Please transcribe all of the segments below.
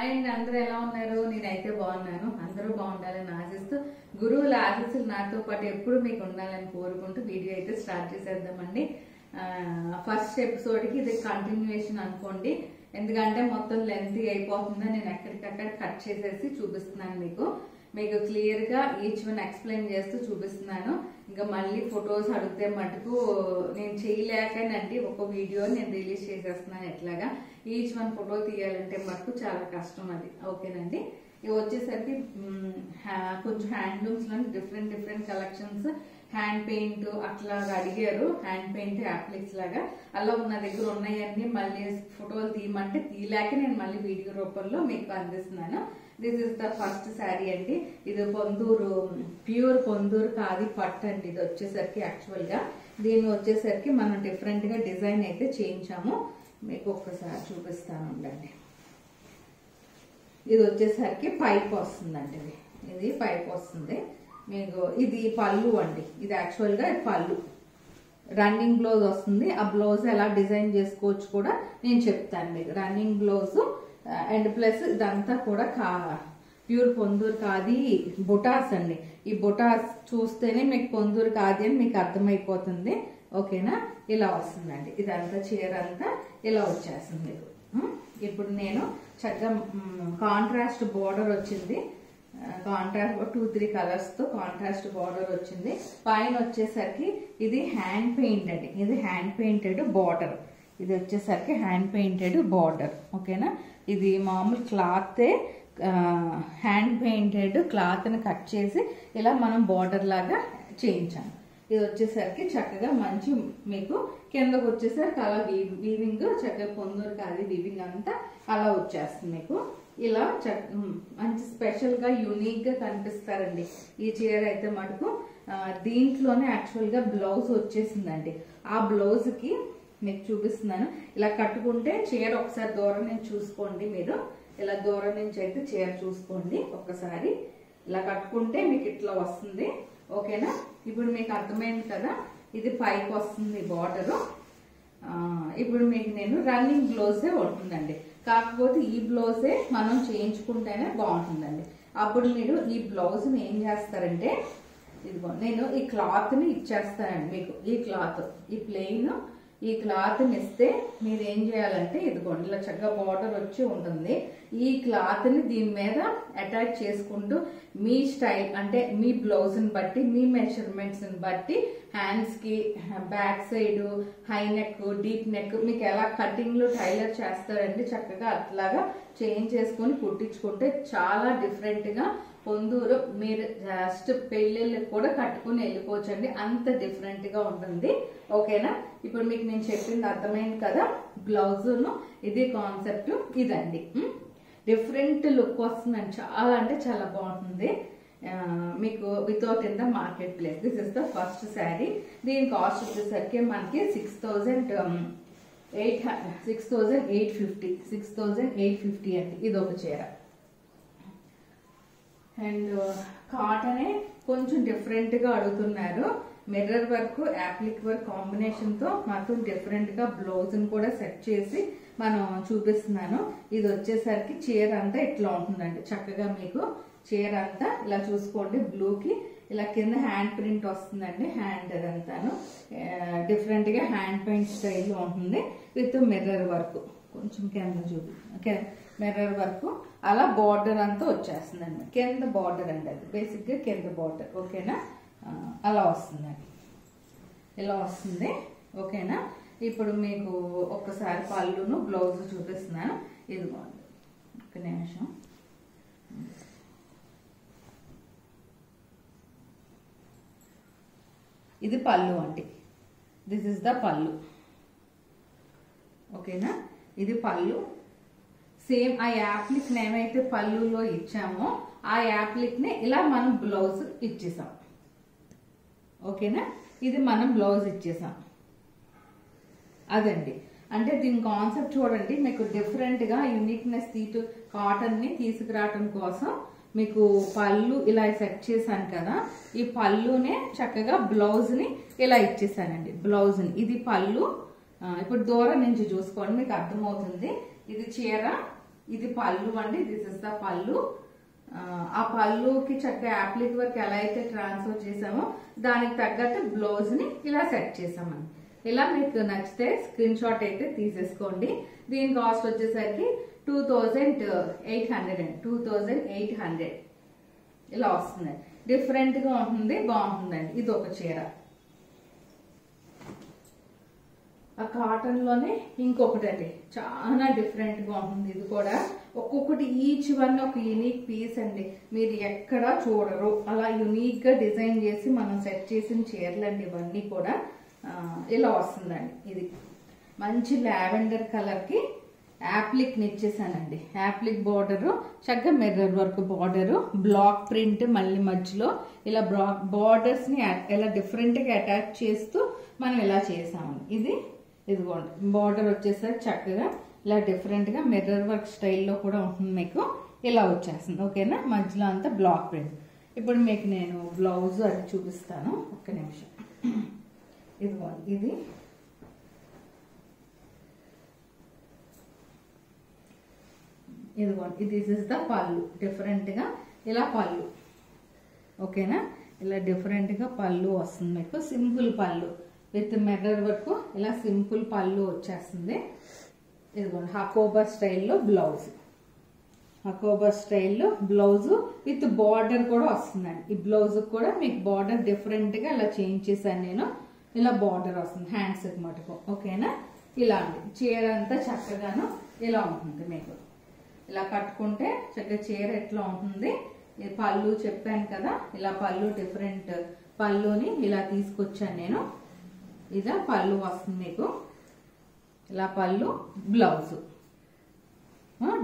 Hi అండి, అందరూ ఎలా ఉన్నారు? నేనైతే బాగున్నాను. అందరూ బాగుండాలని ఆశిస్తూ గురువుల ఆశీస్సులు నాతో పాటు ఎప్పుడు మీకు ఉండాలని కోరుకుంటూ వీడియో అయితే స్టార్ట్ చేసేద్దామండి. ఫస్ట్ ఎపిసోడ్కి ఇది కంటిన్యూయేషన్ అనుకోండి, ఎందుకంటే మొత్తం లెంతీ అయిపోతుందని నేను ఎక్కడికక్కడ కట్ చేసేసి చూపిస్తున్నాను. మీకు క్లియర్ గా ఈచ్ వన్ ఎక్స్ప్లెయిన్ చేస్తూ చూపిస్తున్నాను. ఇంకా మళ్ళీ ఫొటోస్ అడిగితే మటుకు నేను చేయలేకనండి ఒక వీడియో నేను రిలీజ్ చేసేస్తున్నాను. ఎట్లాగా ఈచ్ వన్ ఫోటో తీయాలంటే మటుకు చాలా కష్టం అది. ఓకేనండి, ఇవి వచ్చేసరికి కొంచెం హ్యాండ్లూమ్స్ లో డిఫరెంట్ కలెక్షన్స్, హ్యాండ్ పెయింట్ అట్లా అడిగారు. హ్యాండ్ పెయింట్ యాప్లిక్స్ లాగా అలా ఉన్న దగ్గర ఉన్నాయన్నీ మళ్ళీ ఫోటోలు తీయమంటే తీయలేక నేను మళ్ళీ వీడియో రూపంలో మీకు అందిస్తున్నాను. This is the first sari అండి. ఇది పొందూరు, ప్యూర్ పొందూరు ఖాదీ పట్టు అండి. ఇది వచ్చేసరికి యాక్చువల్ గా దీన్ని వచ్చేసరికి మనం డిఫరెంట్ గా డిజైన్ అయితే చేయించాము. మీకు ఒక్కసారి చూపిస్తాను ఉండండి. ఇది వచ్చేసరికి పైప్ వస్తుందండి. ఇది పైప్ వస్తుంది మీకు. ఇది పళ్ళు అండి. ఇది యాక్చువల్ గా పళ్ళు, రన్నింగ్ బ్లౌజ్ వస్తుంది. ఆ బ్లౌజ్ ఎలా డిజైన్ చేసుకోవచ్చు కూడా నేను చెప్తాను మీకు. రన్నింగ్ బ్లౌజ్ అండ్ ప్లస్ ఇదంతా కూడా ప్యూర్ పొందూరు ఖాదీ బుటాస్ అండి. ఈ బుటాస్ చూస్తేనే మీకు పొందూరు ఖాదీ అని మీకు అర్థమైపోతుంది. ఓకేనా, ఇలా వస్తుందండి. ఇదంతా చీర అంతా ఇలా వచ్చేస్తుంది మీకు. ఇప్పుడు నేను చక్కగా కాంట్రాస్ట్ బోర్డర్ వచ్చింది. కాంట్రాస్ట్ 2-3 కలర్స్ తో కాంట్రాస్ట్ బోర్డర్ వచ్చింది. పైన వచ్చేసరికి ఇది హ్యాండ్ పెయింట్ అండి. ఇది హ్యాండ్ పెయింటెడ్ బోర్డర్. ఇది వచ్చేసరికి హ్యాండ్ పెయింటెడ్ బోర్డర్. ఓకేనా, ఇది మామూలు క్లాతే హ్యాండ్ పెయింటెడ్ క్లాత్ ని కట్ చేసి ఇలా మనం బోర్డర్ లాగా చేయించాము. ఇది వచ్చేసరికి చక్కగా మంచి మీకు కిందకు వచ్చేసరికి అలా వీవింగ్ చక్కగా పొందూరు ఖాదీ వీవింగ్ అంతా అలా వచ్చేస్తుంది మీకు. ఇలా మంచి స్పెషల్ గా యూనిక్ గా కనిపిస్తారండి ఈ చీర అయితే మటుకు. దీంట్లోనే యాక్చువల్ గా బ్లౌజ్ వచ్చేసిందండి. ఆ బ్లౌజ్ కి మీకు చూపిస్తున్నాను. ఇలా కట్టుకుంటే చీర ఒకసారి దూరం నుంచి చూసుకోండి. మీరు ఇలా దూరం నుంచి అయితే చీర చూసుకోండి ఒక్కసారి. ఇలా కట్టుకుంటే మీకు ఇట్లా వస్తుంది. ఓకేనా, ఇప్పుడు మీకు అర్థమైంది కదా. ఇది పైకి వస్తుంది బార్డర్. ఇప్పుడు మీకు నేను రన్నింగ్ బ్లౌజే ఉంటుందండి. కాకపోతే ఈ బ్లౌజే మనం చేయించుకుంటేనే బాగుంటుందండి. అప్పుడు మీరు ఈ బ్లౌజ్ ని ఏం చేస్తారంటే, ఇదిగో నేను ఈ క్లాత్ ని ఇచ్చేస్తానండి మీకు. ఈ క్లాత్, ఈ ప్లెయిన్ ఈ క్లాత్ ని ఇస్తే మీరు ఏం చేయాలంటే, ఇదిగోండి ఇలా చక్కగా బార్డర్ వచ్చి ఉంటుంది. ఈ క్లాత్ ని దీని మీద అటాచ్ చేసుకుంటూ మీ స్టైల్ అంటే మీ బ్లౌజ్ ని బట్టి, మీ మెజర్మెంట్స్ ని బట్టి హ్యాండ్స్ కి back side, high neck, deep neck మీకు ఎలా కటింగ్ లో టైలర్ చేస్తారండి. చక్కగా అట్లాగా చేంజ్ చేసుకుని కుట్టించుకుంటే చాలా డిఫరెంట్ గా పొందూరు మీరు జస్ట్ పెళ్ళిళ్ళకి కూడా కట్టుకుని వెళ్ళిపోవచ్చండి. అంత డిఫరెంట్ గా ఉంటుంది. ఓకేనా, ఇప్పుడు మీకు నేను చెప్పింది అర్థమైంది కదా. బ్లౌజును ఇది కాన్సెప్ట్ ఇదండి. డిఫరెంట్ లుక్ వస్తుందండి. చాలా అంటే చాలా బాగుంటుంది మీకు. Without in the market place. This is the first sari. దీని కాస్ట్ వచ్చేసరికి మనకి 6,850 అండి. ఇది ఒక చీర. అండ్ కాటనే కొంచెం డిఫరెంట్ గా అడుగుతున్నారు. Mirror work, appliqué work combination తో మాత్రం డిఫరెంట్ గా బ్లౌజ్ ని కూడా సెట్ చేసి మనం చూపిస్తున్నాను. ఇది వచ్చేసరికి చీర అంతా ఇట్లా ఉంటుందండి. చక్కగా మీకు చీర అంతా ఇలా చూసుకోండి. బ్లూ కి ఇలా కింద హ్యాండ్ ప్రింట్ వస్తుందండి. హ్యాండ్ అదంతాను డిఫరెంట్ గా హ్యాండ్ పెయింట్ స్టైల్లో ఉంటుంది. విత్ మిర్రర్ వర్క్ కొంచెం కింద చూపి మిర్రర్ వర్క్ అలా బార్డర్ అంతా వచ్చేస్తుందండి. కింద బార్డర్ అండి, అది బేసిక్ గా కింద బార్డర్. ఓకేనా, అలా వస్తుందండి. ఇలా వస్తుంది. ఓకేనా, ఇప్పుడు మీకు ఒక్కసారి పళ్ళును బ్లౌజ్ చూపిస్తున్నాను. ఇది బాగుంది. ఒక నిమిషం. ఇది పళ్ళు అండి. దిస్ ఇస్ ద పళ్ళు. ఓకేనా, ఇది పళ్ళు. సేమ్ ఆ యాప్లిక్ ఏమైతే పళ్ళులో ఇచ్చామో ఆ యాప్లిక్ ని ఇలా మనం బ్లౌజ్ ఇచ్చేసాం. ఓకేనా, ఇది మనం బ్లౌజ్ ఇచ్చేసాం. అదండి. అంటే దీని కాన్సెప్ట్ చూడండి. మీకు డిఫరెంట్ గా యూనిక్నెస్ కాటన్ ని తీసుకురావటం కోసం మీకు పళ్ళు ఇలా సెట్ చేశాను కదా. ఈ పళ్ళునే చక్కగా బ్లౌజ్ ని ఇలా ఇచ్చేసానండి. బ్లౌజ్ ని ఇది పళ్ళు. ఇప్పుడు దూరం నుంచి చూసుకోండి, మీకు అర్థమవుతుంది. ఇది చీర, ఇది పళ్ళు అండి, దిస్ ఇస్ ద పళ్ళు. ఆ పళ్ళుకి చక్కగా యాప్లిక్ వర్క్ ఎలా అయితే ట్రాన్స్ఫర్ చేసామో దానికి తగ్గట్టు బ్లౌజ్ ని ఇలా సెట్ చేసామండి. ఇలా మీకు నచ్చితే స్క్రీన్ షాట్ అయితే తీసేసుకోండి. దీని కాస్ట్ వచ్చేసరికి 2800 అండి, 2800 ఇలా వస్తుంది. డిఫరెంట్ గా ఉంటుంది, బాగుంటుందండి. ఇది ఒక చీర. ఆ కాటన్ లోనే ఇంకొకటి అండి, చాలా డిఫరెంట్ గా ఉంటుంది. ఇది కూడా ఒక్కొక్కటి ఈచ్ వన్ ఒక యూనిక్ పీస్ అండి, మీరు ఎక్కడా చూడరు. అలా యూనిక్ గా డిజైన్ చేసి మనం సెట్ చేసిన చీరలు అండి ఇవన్నీ కూడా. ఇలా వస్తుందండి. ఇది మంచి లావెండర్ కలర్ కి యాప్లిక్ నిచ్చేసానండి. యాప్లిక్ బార్డర్, చక్కగా mirror work border, block print, మళ్ళీ మధ్యలో ఇలా బార్డర్స్ ని ఇలా డిఫరెంట్ గా అటాచ్ చేస్తూ మనం ఇలా చేసామండి. ఇదిగోండి బార్డర్ వచ్చేసరికి చక్కగా ఇలా డిఫరెంట్ గా మిర్రర్ వర్క్ స్టైల్లో కూడా ఉంటుంది, మీకు ఇలా వచ్చేస్తుంది. ఓకేనా, మధ్యలో అంతా బ్లాక్ ప్రింట్. ఇప్పుడు మీకు నేను బ్లౌజ్ అది చూపిస్తాను, ఒక్క నిమిషం. ఇదిగోండి ఇదిగోండి దిస్ ఇస్ ద పళ్ళు. డిఫరెంట్ గా ఇలా పళ్ళు. ఓకేనా, ఇలా డిఫరెంట్ గా పళ్ళు వస్తుంది మీకు. సింపుల్ పళ్ళు విత్ మిర్రర్ వర్క్, ఇలా సింపుల్ పళ్ళు వచ్చేస్తుంది. ఇదిగోండి హకోబా స్టైల్లో బ్లౌజ్. హకోబా స్టైల్లో బ్లౌజ్ విత్ బార్డర్ కూడా వస్తుందండి. ఈ బ్లౌజ్ కూడా మీకు బార్డర్ డిఫరెంట్ గా ఇలా చేంజ్ చేశాను నేను. ఇలా బార్డర్ వస్తుంది హ్యాండ్స్ మటుకు. ఓకేనా, ఇలా అండి చీర అంతా చక్కగాను ఇలా ఉంటుంది మీకు. ఇలా కట్టుకుంటే చక్కగా చీర ఎట్లా ఉంటుంది. పళ్ళు చెప్పాను కదా, ఇలా పళ్ళు డిఫరెంట్ పళ్ళుని ఇలా తీసుకొచ్చాను నేను. ఇదా పళ్ళు వస్తుంది మీకు. ఇలా పళ్ళు, బ్లౌజ్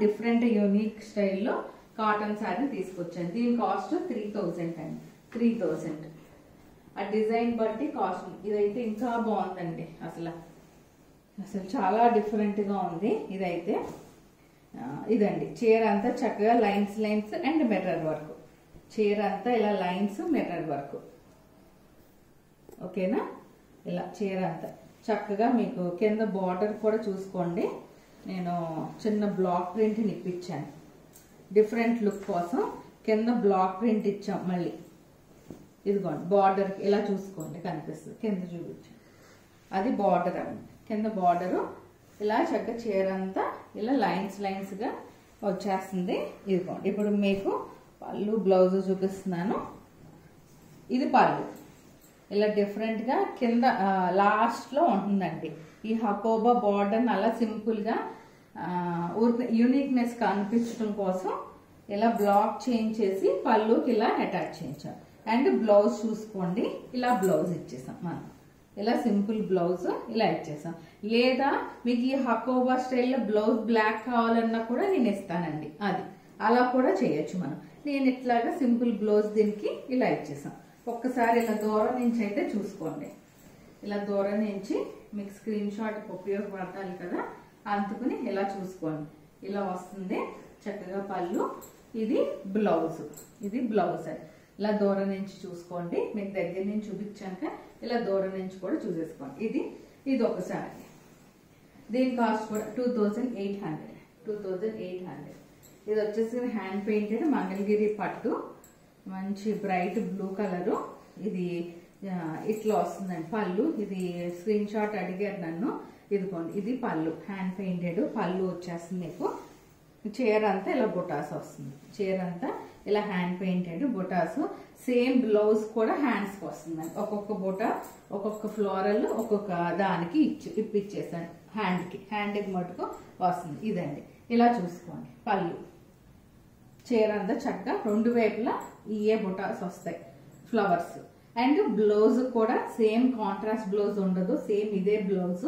డిఫరెంట్ యూనిక్ స్టైల్లో కాటన్ శారీ తీసుకొచ్చాను. దీని కాస్ట్ 3000 అండి, 3000. ఆ డిజైన్ బట్టి కాస్ట్. ఇదైతే ఇంకా బాగుందండి, అసలు చాలా డిఫరెంట్ గా ఉంది. ఇదైతే ఇదండి చీర అంతా చక్కగా లైన్స్ అండ్ మిర్రర్ వర్క్. చీర అంతా ఇలా లైన్స్, మిర్రర్ వర్క్. ఓకేనా, ఇలా చీర అంతా చక్కగా మీకు కింద బార్డర్ కూడా చూసుకోండి. నేను చిన్న బ్లాక్ ప్రింట్ ఇప్పించాను డిఫరెంట్ లుక్ కోసం. కింద బ్లాక్ ప్రింట్ ఇచ్చాం మళ్ళీ. ఇదిగోండి బార్డర్ ఇలా చూసుకోండి, కనిపిస్తుంది. కింద చూపించాను, అది బార్డర్ అండి. కింద బార్డరు ఇలా చక్కగా చీర అంతా ఇలా లైన్స్ గా వచ్చేస్తుంది. ఇదిగోండి ఇప్పుడు మీకు పళ్ళు, బ్లౌజ్ చూపిస్తున్నాను. ఇది పళ్ళు ఇలా డిఫరెంట్ గా కింద లాస్ట్ లో ఉంటుందండి. ఈ హకోబా బార్డర్ అలా సింపుల్ గా యూనిక్నెస్ కనిపించడం కోసం ఇలా బ్లాక్ చేంజ్ చేసి పళ్ళుకి ఇలా అటాచ్ చేయించాం. అండ్ బ్లౌజ్ చూసుకోండి, ఇలా బ్లౌజ్ ఇచ్చేసాం మనం. ఇలా సింపుల్ బ్లౌజ్ ఇలా ఇచ్చేసాం. లేదా మీకు ఈ హకోబా స్టైల్లో బ్లౌజ్ బ్లాక్ కావాలన్నా కూడా నేను ఇస్తానండి. అది అలా కూడా చేయొచ్చు మనం. నేను ఇట్లాగా సింపుల్ బ్లౌజ్ దీనికి ఇలా ఇచ్చేసాం. ఒక్కసారి ఇలా దూరం నుంచి అయితే చూసుకోండి. ఇలా దూరం నుంచి మీకు స్క్రీన్ షాట్ ఉపయోగపడాలి కదా, అందుకుని ఇలా చూసుకోండి. ఇలా వస్తుంది చక్కగా పళ్ళు. ఇది బ్లౌజ్, ఇది బ్లౌజ్ అని ఇలా దూరం నుంచి చూసుకోండి. మీకు దగ్గర నుంచి చూపించాక ఇలా దూరం నుంచి కూడా చూసేసుకోండి. ఇది ఒకసారి. దీని కాస్ట్ కూడా 2800. ఇది వచ్చేసి హ్యాండ్ పెయింటెడ్ మంగళగిరి పట్టు, మంచి బ్రైట్ బ్లూ కలరు. ఇది ఇట్లా వస్తుందండి పళ్ళు. ఇది స్క్రీన్ షాట్ అడిగారు నన్ను. ఇదిగోండి ఇది పళ్ళు, హ్యాండ్ పెయింటెడ్ పళ్ళు వచ్చేస్తుంది మీకు. చీర అంతా ఇలా బుటాస్ వస్తుంది. చీర అంతా ఇలా హ్యాండ్ పెయింటెడ్ బుటాస్. సేమ్ బ్లౌజ్ కూడా హ్యాండ్స్ కి వస్తుందండి. ఒక్కొక్క బుట, ఒక్కొక్క ఫ్లోరల్, ఒక్కొక్క దానికి ఇప్పించేసాను. హ్యాండ్కి మటుకు వస్తుంది. ఇదండి ఇలా చూసుకోండి పళ్ళు. చీర అంతా చక్కగా రెండు వైపులా ఇయే బుటాస్ వస్తాయి, ఫ్లవర్స్. అండ్ బ్లౌజ్ కూడా సేమ్ కాంట్రాస్ట్ బ్లౌజ్ ఉండదు, సేమ్ ఇదే బ్లౌజ్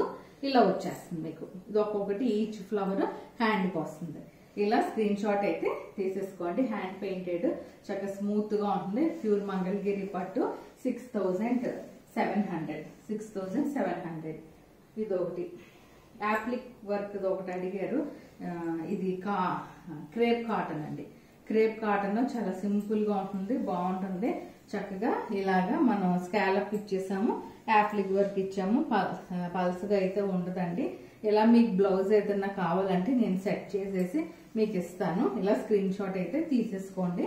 ఇలా వచ్చేస్తుంది మీకు. ఇది ఒక్కొక్కటి ఈచ్ ఫ్లవర్ హ్యాండ్కి వస్తుంది. ఇలా స్క్రీన్ షాట్ అయితే తీసేసుకోండి. హ్యాండ్ పెయింటెడ్ చక్కగా స్మూత్ గా ఉంటుంది. ప్యూర్ మంగళగిరి పట్టు 6700. ఇది ఒకటి యాప్లిక్ వర్క్ ఒకటి అడిగారు. ఇది క్రేప్ కాటన్ అండి. క్రేప్ కాటన్ చాలా సింపుల్ గా ఉంటుంది, బాగుంటుంది. చక్కగా ఇలాగా మనం స్కాలప్ ఇచ్చేసాము, యాప్లిక్ వర్క్ ఇచ్చాము. పల్స్గా అయితే ఉండదండి. ఇలా మీకు బ్లౌజ్ ఏదైనా కావాలంటే నేను సెట్ చేసేసి మీకు ఇస్తాను. ఇలా స్క్రీన్ షాట్ అయితే తీసేసుకోండి.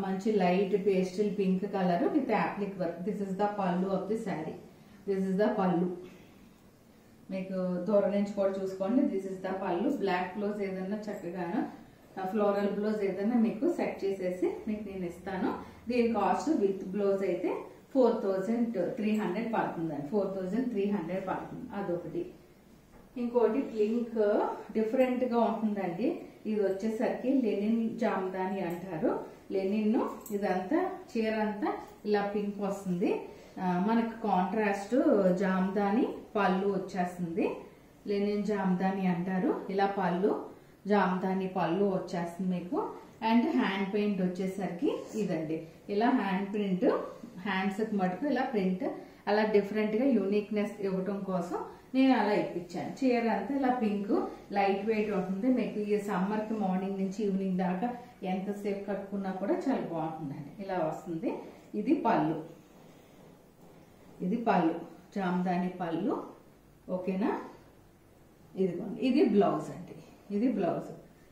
మంచి light pastel pink colour with applique work. This is the pallu of the sari. This is the pallu. మీకు దూరం నుంచి కూడా చూసుకోండి. This is the pallu. Black blouse ఏదన్నా చక్కగాను ఫ్లోరల్ బ్లౌజ్ ఏదైనా మీకు సెట్ చేసేసి మీకు నేను ఇస్తాను. దీని కాస్ట్ విత్ బ్లౌజ్ అయితే 4300 పడుతుందండి. 4300 పడుతుంది. అదొకటి. ఇంకోటి పింక్ డిఫరెంట్ గా ఉంటుందండి. ఇది వచ్చేసరికి లెనిన్ జామ్దాని అంటారు. లెనిన్ ఇదంతా చీర అంతా ఇలా పింక్ వస్తుంది. మనకు కాంట్రాస్ట్ జామ్దాని పళ్ళు వచ్చేస్తుంది. లెనిన్ జామ్దాని అంటారు. ఇలా పళ్ళు జామ్దాని పళ్ళు వచ్చేస్తుంది మీకు. అండ్ హ్యాండ్ పెయింట్ వచ్చేసరికి ఇదండి. ఇలా హ్యాండ్ ప్రింట్, హ్యాండ్స్ మటుకు ఇలా ప్రింట్ అలా డిఫరెంట్ గా యూనిక్నెస్ ఇవ్వటం కోసం నేను అలా ఇప్పించాను. చీర అంతా ఇలా పింక్ లైట్ వెయిట్ ఉంటుంది. మీకు ఈ సమ్మర్ కి మార్నింగ్ నుంచి ఈవినింగ్ దాకా ఎంతసేపు కట్టుకున్నా కూడా చాలా బాగుంటుందండి. ఇలా వస్తుంది. ఇది పళ్ళు. ఇది పళ్ళు, జామ్దాని పళ్ళు. ఓకేనా? ఇదిగోండి. ఇది బ్లౌజ్ అండి. ఇది బ్లౌజ్.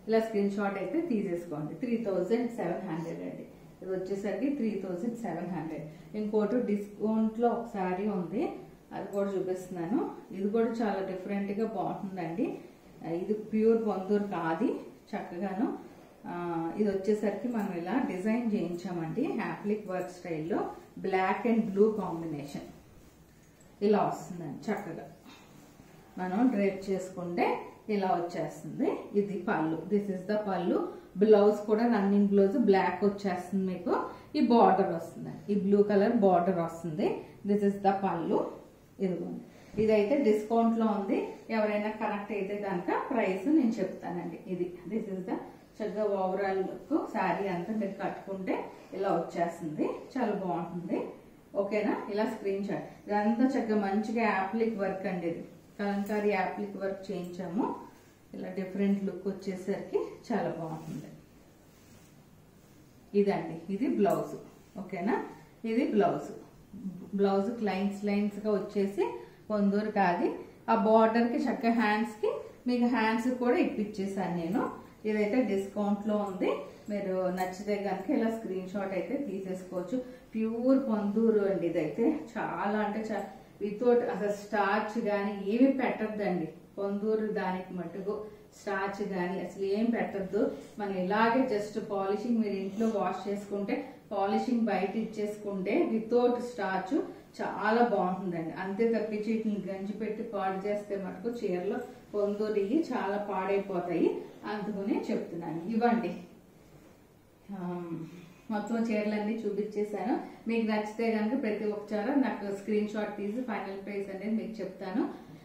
ఇలా స్క్రీన్ షాట్ అయితే తీసేసుకోండి. 3700 అండి. ఇది వచ్చేసరికి 3700. ఇంకోటి డిస్కౌంట్ లో ఒకసారి ఉంది, అది కూడా చూపిస్తున్నాను. ఇది కూడా చాలా డిఫరెంట్ గా బాగుంటుందండి. ఇది ప్యూర్ పొందూరు కాదు, చక్కగాను. ఇది వచ్చేసరికి మనం ఇలా డిజైన్ చేయించామండి. హ్యాప్లిక్ వర్క్ స్టైల్లో బ్లాక్ అండ్ బ్లూ కాంబినేషన్ ఇలా వస్తుందండి. చక్కగా మనం డ్రేప్ చేసుకుంటే ఇలా వచ్చేస్తుంది. ఇది పళ్ళు. దిస్ ఇస్ ద పళ్ళు. బ్లౌజ్ కూడా రన్నింగ్ బ్లౌజ్ బ్లాక్ వచ్చేస్తుంది మీకు. ఈ బార్డర్ వస్తుంది, ఈ బ్లూ కలర్ బార్డర్ వస్తుంది. దిస్ ఇస్ ద పళ్ళు. ఇదిగోండి. ఇదైతే డిస్కౌంట్ లో ఉంది. ఎవరైనా కనెక్ట్ అయితే కనుక ప్రైస్ నేను చెప్తానండి. ఇది దిస్ ఇస్ ద చక్కగా ఓవరాల్ లుక్. శారీ అంతా మీరు కట్టుకుంటే ఇలా వచ్చేస్తుంది. చాలా బాగుంటుంది. ఓకేనా? ఇలా స్క్రీన్ షాట్. ఇదంతా చక్కగా మంచిగా యాప్లిక్ వర్క్ అండి. ఇది కలంకారీ యాప్లిక్ వర్క్ చేయించాము. ఇలా డిఫరెంట్ లుక్ వచ్చేసరికి చాలా బాగుంటుంది. ఇదండి. ఇది బ్లౌజ్. ఓకేనా? ఇది బ్లౌజ్. బ్లౌజ్ లైన్స్ గా వచ్చేసి పొందూరు కాదు. ఆ బార్డర్ కి చక్కగా హ్యాండ్స్ కి మీకు హ్యాండ్స్ కూడా ఇప్పించేసాను నేను. ఇదైతే డిస్కౌంట్ లో ఉంది. మీరు నచ్చితే కనుక ఇలా స్క్రీన్ షాట్ అయితే తీసేసుకోవచ్చు. ప్యూర్ పొందూరు అండి. ఇదైతే చాలా అంటే చాలా వితౌట్ అసలు స్టార్చ్ గాని ఏమి పెట్టద్దండి. పొందూరు దానికి మటుకు స్టార్చ్ గాని అసలు ఏం పెట్టద్దు. మనం ఇలాగే జస్ట్ పాలిషింగ్ మీరు ఇంట్లో వాష్ చేసుకుంటే, పాలిషింగ్ బయట ఇచ్చేసుకుంటే వితౌట్ స్టార్చ్ చాలా బాగుంటుందండి. అంతే తప్పించి వీటిని గంజి పెట్టి పాడు చేస్తే మటుకు చీరలో పొందూరు చాలా పాడైపోతాయి. అందుకనే చెప్తున్నాను. ఇవ్వండి. మొత్తం చీరలన్నీ చూపించేశాను. మీకు నచ్చితే కనుక ప్రతి ఒక్కసారి నాకు స్క్రీన్ షాట్ తీసి ఫైనల్ ప్రైస్ అనేది మీకు చెప్తాను.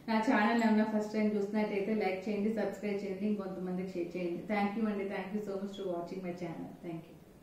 నా ఛానల్ ఏమన్నా ఫస్ట్ టైం చూసినట్టయితే లైక్ చేయండి, సబ్స్క్రైబ్ చేయండి, ఇంకొంతమందికి షేర్ చేయండి. థ్యాంక్ యూ అండి. Thank you so much for watching my channel. Thank you.